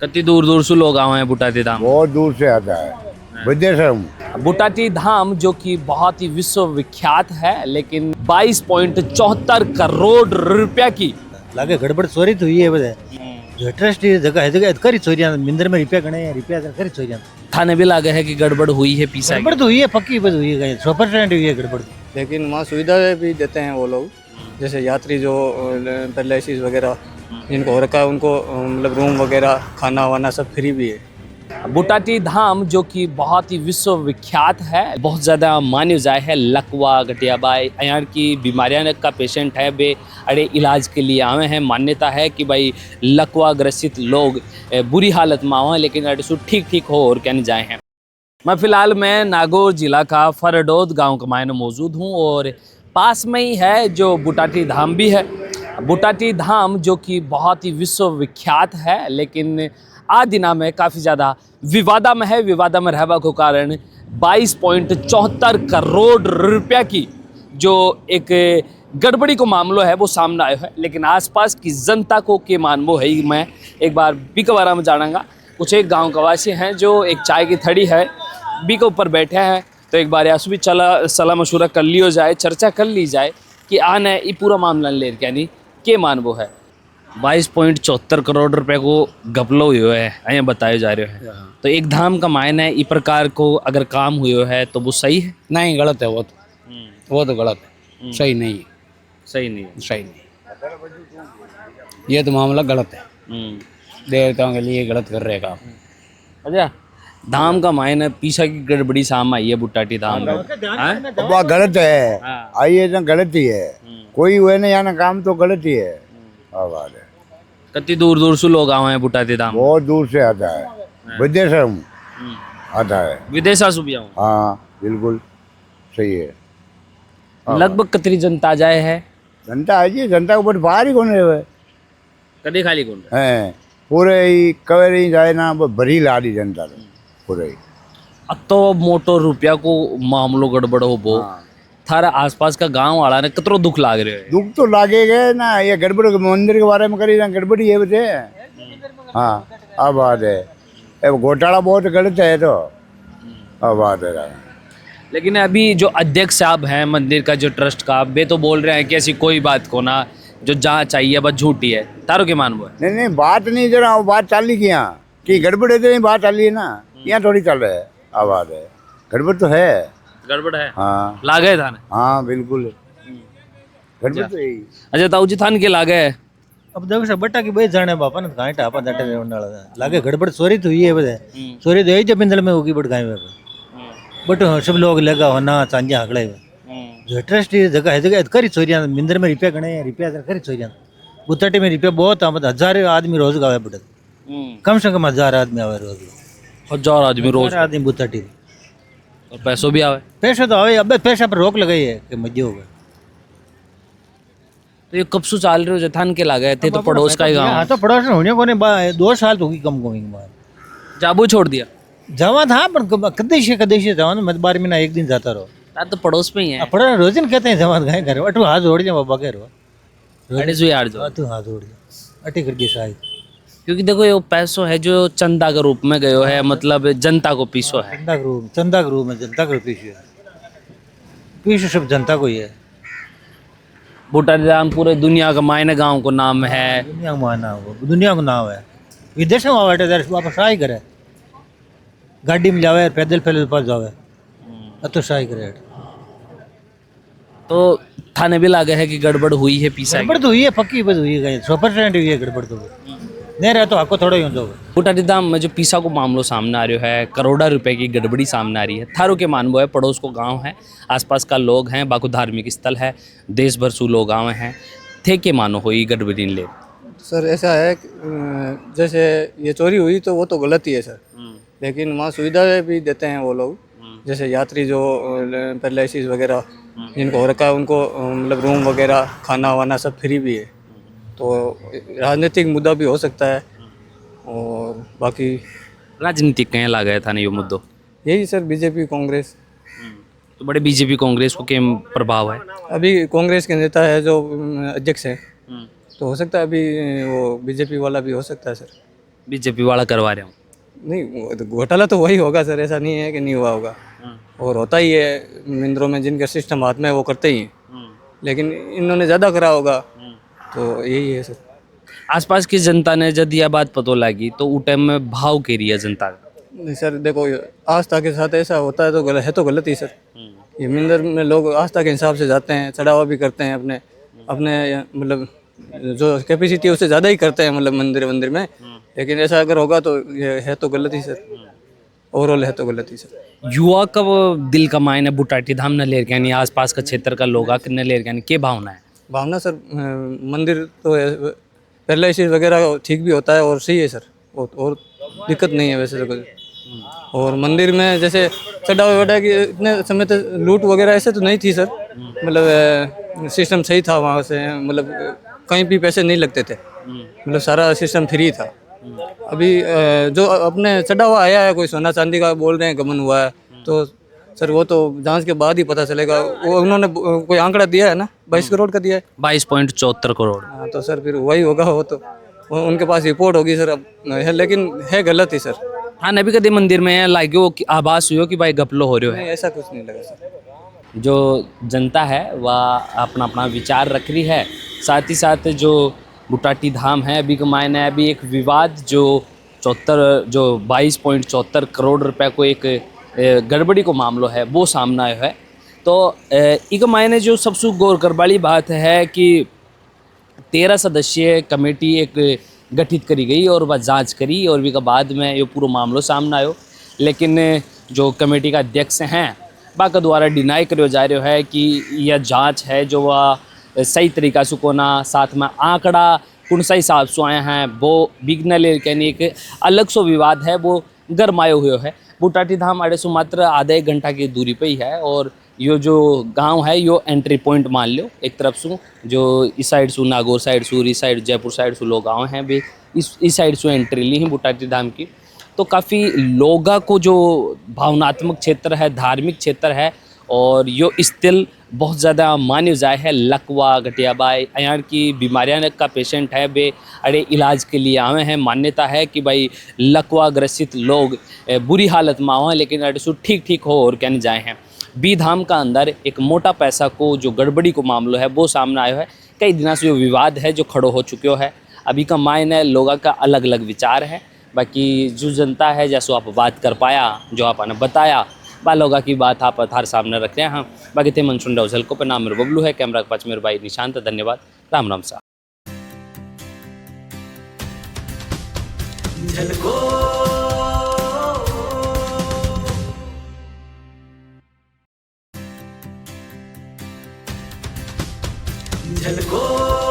कितनी दूर दूर से लोग आए हैं बुटाटी धाम। बहुत दूर से आता है विदेश में। बुटाटी धाम जो कि बहुत ही विश्वविख्यात है, लेकिन 22.74 करोड़ रुपया की लागे गड़बड़ चोरी तो हुई है बजे जो ट्रस्ट जगह है जगह करी चोरियां मंदिर में रुपया गणे रुपया करी चोरियां थाने भी लागे है कि गड़बड़ हुई है पीसा गड़बड़ तो हुई है पक्की बस हुई है 100% हुई है गड़बड़। लेकिन वहाँ सुविधा भी देते हैं वो लोग, जैसे यात्री जो पैरालिसिस वगैरह जिनको हो रखा है उनको मतलब रूम वगैरह खाना वाना सब फ्री भी है। बुटाटी धाम जो कि बहुत ही विश्वविख्यात है, बहुत ज़्यादा मान्य जाए है। लकवा गटियाबाई यहाँ की बीमारियां का पेशेंट है, वे अड़े इलाज के लिए आए हैं। मान्यता है कि भाई लकवा ग्रसित लोग बुरी हालत में आवे, लेकिन अड़े सु ठीक हो और क्या नहीं जाए हैं। मैं फ़िलहाल मैं नागौर जिला का फरडोद गांव का मायने मौजूद हूं और पास में ही है जो बुटाटी धाम भी है। बुटाटी धाम जो कि बहुत ही विश्वविख्यात है, लेकिन आज दिना में काफ़ी ज़्यादा विवादा में है। विवादा में रहने के कारण 22.74 करोड़ रुपया की जो एक गड़बड़ी को मामलो है वो सामने आया है, लेकिन आसपास की जनता को के मानवो है। मैं एक बार बी के बारे में जानांगा। कुछ एक गांव का वासी हैं जो एक चाय की थड़ी है बी के ऊपर बैठे हैं, तो एक बार यासु भी चला सलाह मशूरा कर लियो जाए, चर्चा कर ली जाए कि आने ये पूरा मामला ले यानी के मानवो है। 22.74 करोड़ रुपए को घपलो हुए है यहाँ बताया जा रहे है। तो एक धाम का मायना है इस प्रकार को अगर काम हुए है तो वो सही है? नहीं, गलत है वो तो गलत है, सही नहीं है। सही नहीं है। सही नहीं, ये तो मामला गलत है। देवताओं के लिए गलत कर रहे काम। अच्छा, धाम का मायना पीछा की गड़बड़ी साम आई है बुटाटी धाम में। अब गलत है, आइए ना गलत ही है, कोई हुए ना यहाँ काम तो गलत ही है। बात है कितनी दूर दूर से लोग आए हैं बुटाटी धाम। बहुत दूर से आता है विदेश में आता है। विदेशा से भी आऊं। हाँ बिल्कुल सही है। लगभग कितनी जनता जाए है? जनता है जी, जनता के ऊपर बाहर ही कौन रहे कभी खाली कौन हैं, पूरे ही कवर ही जाए ना भरी लाड़ी जनता तो पूरे ही। तो मोटो रुपया को मामलो गड़बड़ हो वो थारा आसपास का गांव वाला ने कितरो दुख लाग रहे है। दुख तो लागे गए ना, ये गड़बड़ के मंदिर के बारे में करी ना गड़बड़ी है बचे। हाँ अब बात है, अब घोटाला बहुत गलत है तो अब बात है। लेकिन अभी जो अध्यक्ष साहब हैं मंदिर का जो ट्रस्ट का, वे तो बोल रहे हैं कि ऐसी कोई बात को ना जो जहाँ चाहिए बस झूठी है। तारो के मानवो है? नहीं बात नहीं, जरा बात चल रही यहाँ कि गड़बड़ है तो नहीं बात चल रही है ना, यहाँ थोड़ी चल रहा है। अब बात है गड़बड़ तो है, गड़बड़ है। हाँ लागे थाने। हाँ बिल्कुल गड़बड़ तो यही। अच्छा ताऊ जी थान के लागे है? अब देखो सब बट्टा की बेच जाने बापा ने कहां टापा डटे रहने वाला लागे गड़बड़ चोरी तो हुई है बजे चोरी तो यही जब बिंदल में होगी बट गाय में बट सब लोग लगा होना चांजे हकड़े जो ट्रस्ट जगह है जगह करी चोरियां मंदिर में रुपया गणे रुपया करी चोरियां। बुटाटी में रुपया बहुत आमद 1000 आदमी रोज गावे बट कम से कम 1000 आदमी आवे रोज। 1000 आदमी रोज आदमी बुटाटी और पैसों भी आवे? पैसा तो आवे, अब पैसा पर रोक लगाई है कि मजे हो गए। तो ये कब से चाल रहे हो जथान के लागे थे? तो पड़ोस का ही गाँव। हाँ तो पड़ोस में होने को नहीं 2 साल तो होगी कम कमी जाबू छोड़ दिया? जवा था पर कदेश जवा ना मत बार में ना एक दिन जाता रहो। तो पड़ोस में ही है। पड़ा रोज दिन कहते हैं जवा गए घर अटू हाथ जोड़ जा बाबा कह रहा अड़े यार जो तू हाथ जोड़ जा अटी कर दी शायद। क्योंकि देखो ये पैसों है जो चंदा के रूप में गयो है, मतलब जनता को पीसो है। चंदा के रूप में जनता को पीछे सब जनता को ही है। बुटाटी धाम पूरे दुनिया का मायने गांव को नाम है। दुनिया को माना दुनिया को नाम है। विदेश में बैठे वापस शाही करे गाड़ी में जावे पैदल पास जावे तो शाही करे। तो थाने भी लागे है कि गड़बड़ हुई है पीसा। गड़बड़ तो हुई है पक्की बस हुई है 100% हुई है गड़बड़ तो नहीं रहा तो आपको थोड़ा ही हो। बुटाटी धाम में जो पीसा को मामलो सामने आ रहा है, करोड़ा रुपए की गड़बड़ी सामने आ रही है। थारो के मानवो है, पड़ोस को गांव है, आसपास का लोग हैं, बाको धार्मिक स्थल है, देश भर से लोग आए हैं। थे के मानो हो ये गड़बड़ी ले? सर ऐसा है जैसे ये चोरी हुई तो वो तो गलत ही है सर, लेकिन वहाँ सुविधा भी देते हैं वो लोग, जैसे यात्री जो पैरालिसिस वगैरह जिनको हो रखा है उनको मतलब रूम वगैरह खाना वाना सब फ्री भी है। तो राजनीतिक मुद्दा भी हो सकता है और बाकी राजनीतिक कहीं लागे था नहीं ये मुद्दों? यही सर बीजेपी कांग्रेस। तो बड़े बीजेपी कांग्रेस को क्या प्रभाव है? अभी कांग्रेस के नेता है जो अध्यक्ष है, तो हो सकता है अभी वो बीजेपी वाला भी हो सकता है सर। बीजेपी वाला करवा रहे हो? नहीं, वो तो घोटाला तो वही होगा सर, ऐसा नहीं है कि नहीं हुआ होगा। और होता ही है मंदिरों में, जिनका सिस्टम हाथ में है वो करते ही हैं, लेकिन इन्होंने ज़्यादा करा होगा, तो यही है सर। आसपास की जनता ने जब यह बात पतो लगी तो उस टाइम में भाव के रही है जनता का? नहीं सर, देखो आस्था के साथ ऐसा होता है तो गलत ही सर। ये मंदिर में लोग आस्था के हिसाब से जाते हैं, चढ़ावा भी करते हैं अपने अपने मतलब जो कैपेसिटी है उससे ज़्यादा ही करते हैं, मतलब मंदिर में। लेकिन ऐसा अगर होगा तो ये है तो गलत ही सर, ओवरऑल है तो गलत ही सर। युवा का वो दिल का मायने बुटाटी धाम न लेर यानी आसपास का क्षेत्र का लोग न लेर यानी क्या भावना है? भावना सर, मंदिर तो पैरालिसिस वगैरह ठीक भी होता है और सही है सर, और दिक्कत नहीं है वैसे तो कुछ। और मंदिर में जैसे चढ़ावा वढ़ा कि इतने समय तक लूट वगैरह ऐसे तो नहीं थी सर, मतलब सिस्टम सही था वहाँ से, मतलब कहीं भी पैसे नहीं लगते थे, मतलब सारा सिस्टम फ्री था। अभी जो अपने चढ़ावा आया है, कोई सोना चांदी का बोल रहे हैं गमन हुआ है, तो सर वो तो जांच के बाद ही पता चलेगा। वो उन्होंने कोई आंकड़ा दिया है ना, 22 करोड़ का दिया है। 22.74 करोड़। हाँ, तो सर फिर वही होगा, वो तो उनके पास रिपोर्ट होगी सर, अब है, लेकिन है गलत ही सर। हाँ, नबी कदे मंदिर में लाग्यो कि आभास हुई कि भाई गपलो हो रहे नहीं, है। ऐसा कुछ नहीं लगा सर। जो जनता है वह अपना अपना विचार रख रही है। साथ ही साथ जो बुटाटी धाम है अभी के मायने अभी एक विवाद जो 22.74 करोड़ रुपए को एक गड़बड़ी को मामलो है वो सामने आयो है। तो एक मायने जो सबसे गौर कर वाली बात है कि 13 सदस्यीय कमेटी एक गठित करी गई और वह जांच करी और भी के बाद में ये पूरा मामलो सामने आयो। लेकिन जो कमेटी का अध्यक्ष हैं बाका द्वारा डिनाई करो जा रहा है कि यह जांच है जो वह सही तरीका से कोना, साथ में आंकड़ा कौन सा हिसाब से आए हैं वो बिगन ले यानी एक अलग सो विवाद है वो गरमायो हुए है। बुटाटी धाम अड़े सो मात्र आधा एक घंटा की दूरी पे ही है और यो जो गांव है यो एंट्री पॉइंट मान लो एक तरफ से, जो इस साइड से नागौर साइड से, इस साइड जयपुर साइड से लोग गाँव हैं भी इस साइड से एंट्री ली है बुटाटी धाम की। तो काफ़ी लोगों को जो भावनात्मक क्षेत्र है, धार्मिक क्षेत्र है और यो स्थल बहुत ज़्यादा मान्य जाए है। लकवा गटियाबाई अयार की बीमारियां का पेशेंट है वे अरे इलाज के लिए आए हैं। मान्यता है कि भाई लकवा ग्रसित लोग बुरी हालत में आए लेकिन अरे सु ठीक हो और कहने जाए हैं। बी धाम का अंदर एक मोटा पैसा को जो गड़बड़ी को मामलो है वो सामने आयो है। कई दिनों से जो विवाद है जो खड़ो हो चुके है। अभी का मायने लोगों का अलग अलग विचार है। बाकी जो जनता है जैसो आप बात कर पाया, जो आपने बताया बालोगा की बात आप हर सामने रख रहे हैं। बाकी थे मनसुन डौजल को पर नाम मेरे बबलू है, कैमरा के पास मेरे भाई निशांत। धन्यवाद, राम राम साहब। झलको